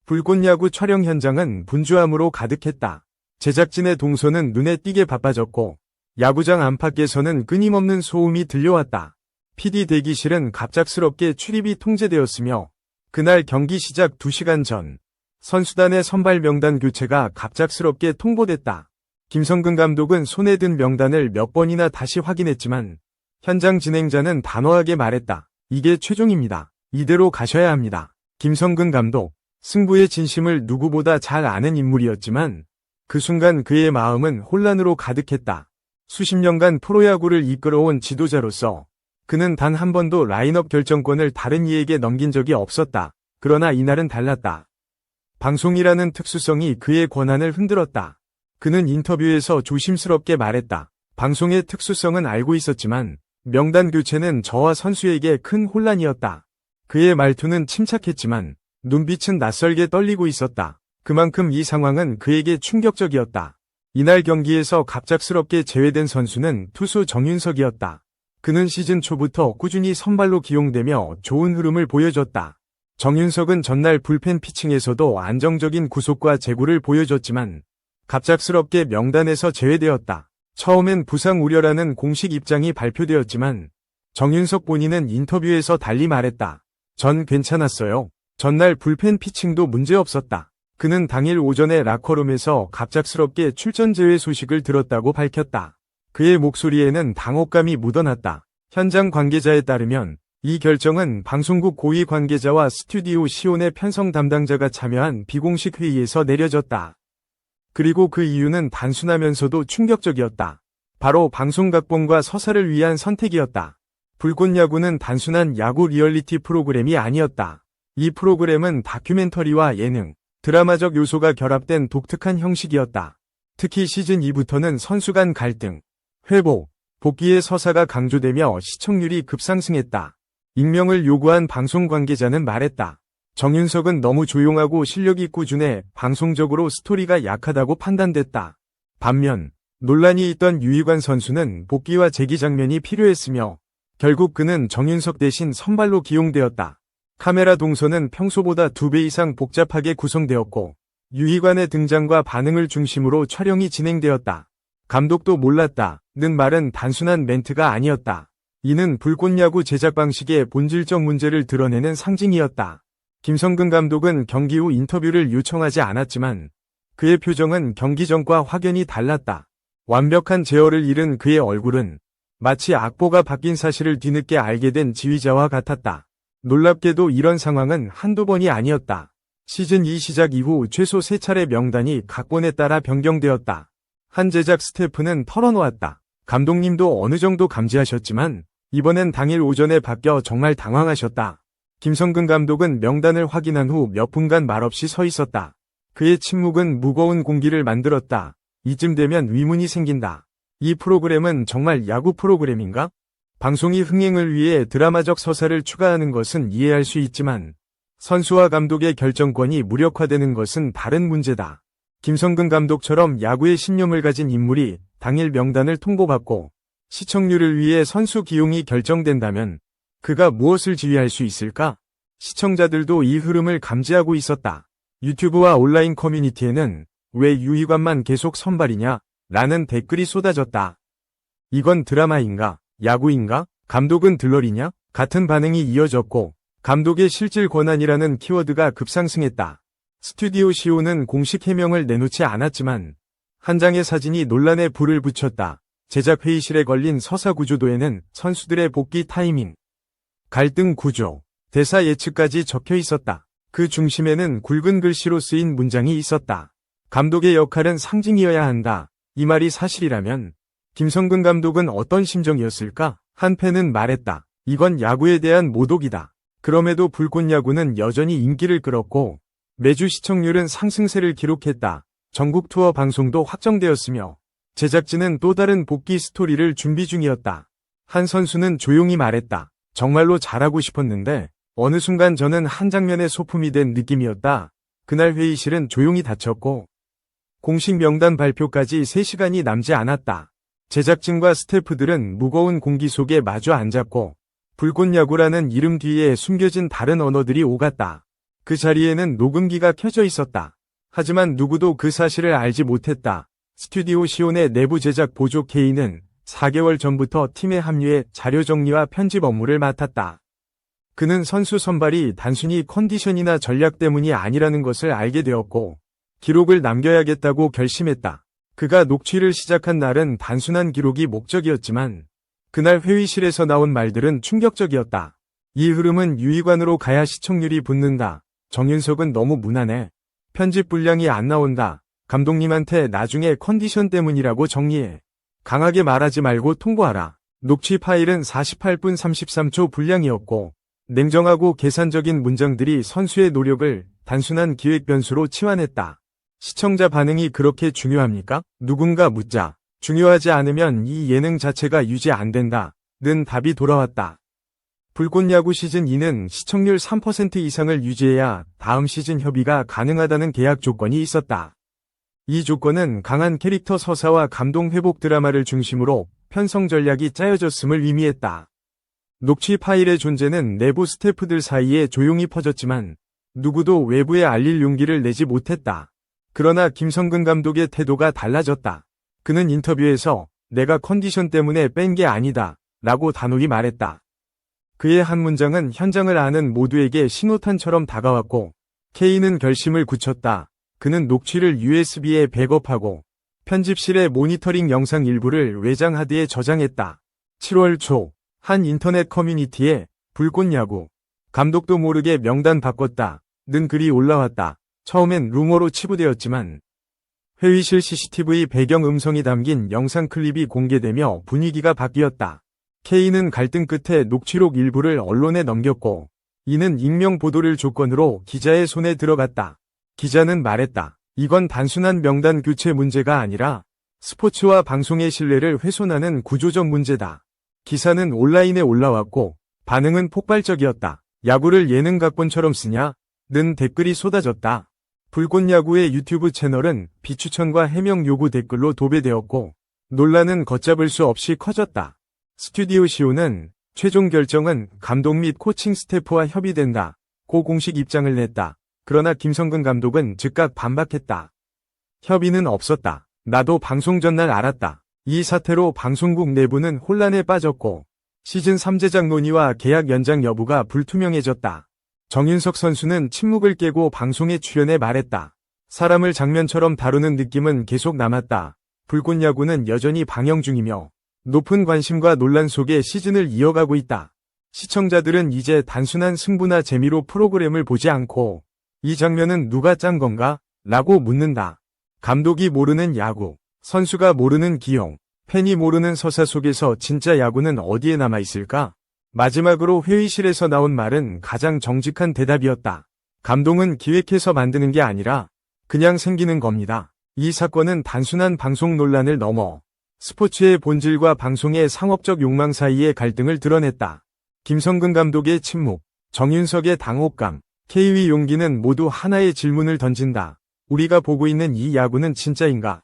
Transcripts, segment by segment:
불꽃야구 촬영 현장은 분주함으로 가득했다. 제작진의 동선은 눈에 띄게 바빠졌고 야구장 안팎에서는 끊임없는 소음이 들려왔다. PD 대기실은 갑작스럽게 출입이 통제되었으며 그날 경기 시작 2시간 전 선수단의 선발 명단 교체가 갑작스럽게 통보됐다. 김성근 감독은 손에 든 명단을 몇 번이나 다시 확인했지만 현장 진행자는 단호하게 말했다. 이게 최종입니다. 이대로 가셔야 합니다. 김성근 감독, 승부의 진심을 누구보다 잘 아는 인물이었지만 그 순간 그의 마음은 혼란으로 가득했다. 수십 년간 프로야구를 이끌어온 지도자로서 그는 단 한 번도 라인업 결정권을 다른 이에게 넘긴 적이 없었다. 그러나 이날은 달랐다. 방송이라는 특수성이 그의 권한을 흔들었다. 그는 인터뷰에서 조심스럽게 말했다. 방송의 특수성은 알고 있었지만 명단 교체는 저와 선수에게 큰 혼란이었다. 그의 말투는 침착했지만 눈빛은 낯설게 떨리고 있었다. 그만큼 이 상황은 그에게 충격적이었다. 이날 경기에서 갑작스럽게 제외된 선수는 투수 정윤석이었다. 그는 시즌 초부터 꾸준히 선발로 기용되며 좋은 흐름을 보여줬다. 정윤석은 전날 불펜 피칭에서도 안정적인 구속과 제구를 보여줬지만 갑작스럽게 명단에서 제외되었다. 처음엔 부상 우려라는 공식 입장이 발표되었지만 정윤석 본인은 인터뷰에서 달리 말했다. 전 괜찮았어요. 전날 불펜 피칭도 문제없었다. 그는 당일 오전에 라커룸에서 갑작스럽게 출전 제외 소식을 들었다고 밝혔다. 그의 목소리에는 당혹감이 묻어났다. 현장 관계자에 따르면 이 결정은 방송국 고위 관계자와 스튜디오 시온의 편성 담당자가 참여한 비공식 회의에서 내려졌다. 그리고 그 이유는 단순하면서도 충격적이었다. 바로 방송각본과 서사를 위한 선택이었다. 불꽃야구는 단순한 야구 리얼리티 프로그램이 아니었다. 이 프로그램은 다큐멘터리와 예능, 드라마적 요소가 결합된 독특한 형식이었다. 특히 시즌 2부터는 선수 간 갈등, 회복, 복귀의 서사가 강조되며 시청률이 급상승했다. 익명을 요구한 방송 관계자는 말했다. 정윤석은 너무 조용하고 실력이 꾸준해 방송적으로 스토리가 약하다고 판단됐다. 반면 논란이 있던 유희관 선수는 복귀와 재기 장면이 필요했으며 결국 그는 정윤석 대신 선발로 기용되었다. 카메라 동선은 평소보다 2배 이상 복잡하게 구성되었고 유희관의 등장과 반응을 중심으로 촬영이 진행되었다. 감독도 몰랐다는 말은 단순한 멘트가 아니었다. 이는 불꽃야구 제작 방식의 본질적 문제를 드러내는 상징이었다. 김성근 감독은 경기 후 인터뷰를 요청하지 않았지만 그의 표정은 경기 전과 확연히 달랐다. 완벽한 제어를 잃은 그의 얼굴은 마치 악보가 바뀐 사실을 뒤늦게 알게 된 지휘자와 같았다. 놀랍게도 이런 상황은 한두 번이 아니었다. 시즌 2 시작 이후 최소 3차례 명단이 각본에 따라 변경되었다. 한 제작 스태프는 털어놓았다. 감독님도 어느 정도 감지하셨지만 이번엔 당일 오전에 바뀌어 정말 당황하셨다. 김성근 감독은 명단을 확인한 후 몇 분간 말없이 서 있었다. 그의 침묵은 무거운 공기를 만들었다. 이쯤 되면 의문이 생긴다. 이 프로그램은 정말 야구 프로그램인가? 방송이 흥행을 위해 드라마적 서사를 추가하는 것은 이해할 수 있지만 선수와 감독의 결정권이 무력화되는 것은 다른 문제다. 김성근 감독처럼 야구에 신념을 가진 인물이 당일 명단을 통보받고 시청률을 위해 선수 기용이 결정된다면 그가 무엇을 지휘할 수 있을까? 시청자들도 이 흐름을 감지하고 있었다. 유튜브와 온라인 커뮤니티에는 왜 유희관만 계속 선발이냐? 라는 댓글이 쏟아졌다. 이건 드라마인가? 야구인가? 감독은 들러리냐? 같은 반응이 이어졌고 감독의 실질 권한이라는 키워드가 급상승했다. 스튜디오 시온은 공식 해명을 내놓지 않았지만 한 장의 사진이 논란에 불을 붙였다. 제작 회의실에 걸린 서사 구조도에는 선수들의 복귀 타이밍, 갈등 구조, 대사 예측까지 적혀 있었다. 그 중심에는 굵은 글씨로 쓰인 문장이 있었다. 감독의 역할은 상징이어야 한다. 이 말이 사실이라면 김성근 감독은 어떤 심정이었을까? 한 팬은 말했다. 이건 야구에 대한 모독이다. 그럼에도 불꽃야구는 여전히 인기를 끌었고 매주 시청률은 상승세를 기록했다. 전국 투어 방송도 확정되었으며 제작진은 또 다른 복귀 스토리를 준비 중이었다. 한 선수는 조용히 말했다. 정말로 잘하고 싶었는데 어느 순간 저는 한 장면의 소품이 된 느낌이었다. 그날 회의실은 조용히 닫혔고 공식 명단 발표까지 3시간이 남지 않았다. 제작진과 스태프들은 무거운 공기 속에 마주 앉았고 불꽃야구라는 이름 뒤에 숨겨진 다른 언어들이 오갔다. 그 자리에는 녹음기가 켜져 있었다. 하지만 누구도 그 사실을 알지 못했다. 스튜디오 시온의 내부 제작 보조 K는 4개월 전부터 팀에 합류해 자료 정리와 편집 업무를 맡았다. 그는 선수 선발이 단순히 컨디션이나 전략 때문이 아니라는 것을 알게 되었고 기록을 남겨야겠다고 결심했다. 그가 녹취를 시작한 날은 단순한 기록이 목적이었지만 그날 회의실에서 나온 말들은 충격적이었다. 이 흐름은 유희관으로 가야 시청률이 붙는다. 정윤석은 너무 무난해. 편집 분량이 안 나온다. 감독님한테 나중에 컨디션 때문이라고 정리해. 강하게 말하지 말고 통보하라. 녹취 파일은 48분 33초 분량이었고 냉정하고 계산적인 문장들이 선수의 노력을 단순한 기획 변수로 치환했다. 시청자 반응이 그렇게 중요합니까? 누군가 묻자. 중요하지 않으면 이 예능 자체가 유지 안 된다. 는 답이 돌아왔다. 불꽃야구 시즌2는 시청률 3% 이상을 유지해야 다음 시즌 협의가 가능하다는 계약 조건이 있었다. 이 조건은 강한 캐릭터 서사와 감동 회복 드라마를 중심으로 편성 전략이 짜여졌음을 의미했다. 녹취 파일의 존재는 내부 스태프들 사이에 조용히 퍼졌지만 누구도 외부에 알릴 용기를 내지 못했다. 그러나 김성근 감독의 태도가 달라졌다. 그는 인터뷰에서 내가 컨디션 때문에 뺀 게 아니다 라고 단호히 말했다. 그의 한 문장은 현장을 아는 모두에게 신호탄처럼 다가왔고 K는 결심을 굳혔다. 그는 녹취를 USB에 백업하고 편집실의 모니터링 영상 일부를 외장 하드에 저장했다. 7월 초 한 인터넷 커뮤니티에 불꽃야구 감독도 모르게 명단 바꿨다 는 글이 올라왔다. 처음엔 루머로 치부되었지만 회의실 CCTV 배경 음성이 담긴 영상 클립이 공개되며 분위기가 바뀌었다. K는 갈등 끝에 녹취록 일부를 언론에 넘겼고 이는 익명 보도를 조건으로 기자의 손에 들어갔다. 기자는 말했다. 이건 단순한 명단 교체 문제가 아니라 스포츠와 방송의 신뢰를 훼손하는 구조적 문제다. 기사는 온라인에 올라왔고 반응은 폭발적이었다. 야구를 예능 각본처럼 쓰냐? 는 댓글이 쏟아졌다. 불꽃야구의 유튜브 채널은 비추천과 해명 요구 댓글로 도배되었고 논란은 걷잡을 수 없이 커졌다. 스튜디오 시온은 최종 결정은 감독 및 코칭 스태프와 협의된다. 고 공식 입장을 냈다. 그러나 김성근 감독은 즉각 반박했다. 협의는 없었다. 나도 방송 전날 알았다. 이 사태로 방송국 내부는 혼란에 빠졌고 시즌3 제작 논의와 계약 연장 여부가 불투명해졌다. 정윤석 선수는 침묵을 깨고 방송에 출연해 말했다. 사람을 장면처럼 다루는 느낌은 계속 남았다. 불꽃야구는 여전히 방영 중이며 높은 관심과 논란 속에 시즌을 이어가고 있다. 시청자들은 이제 단순한 승부나 재미로 프로그램을 보지 않고 이 장면은 누가 짠 건가? 라고 묻는다. 감독이 모르는 야구, 선수가 모르는 기용, 팬이 모르는 서사 속에서 진짜 야구는 어디에 남아있을까? 마지막으로 회의실에서 나온 말은 가장 정직한 대답이었다. 감동은 기획해서 만드는 게 아니라 그냥 생기는 겁니다. 이 사건은 단순한 방송 논란을 넘어 스포츠의 본질과 방송의 상업적 욕망 사이의 갈등을 드러냈다. 김성근 감독의 침묵, 정윤석의 당혹감, K의 용기는 모두 하나의 질문을 던진다. 우리가 보고 있는 이 야구는 진짜인가?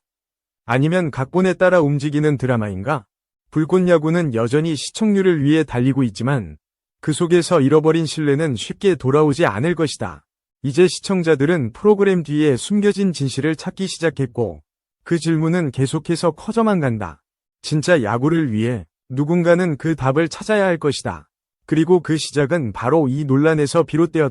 아니면 각본에 따라 움직이는 드라마인가? 불꽃야구는 여전히 시청률을 위해 달리고 있지만 그 속에서 잃어버린 신뢰는 쉽게 돌아오지 않을 것이다. 이제 시청자들은 프로그램 뒤에 숨겨진 진실을 찾기 시작했고 그 질문은 계속해서 커져만 간다. 진짜 야구를 위해 누군가는 그 답을 찾아야 할 것이다. 그리고 그 시작은 바로 이 논란에서 비롯되었다.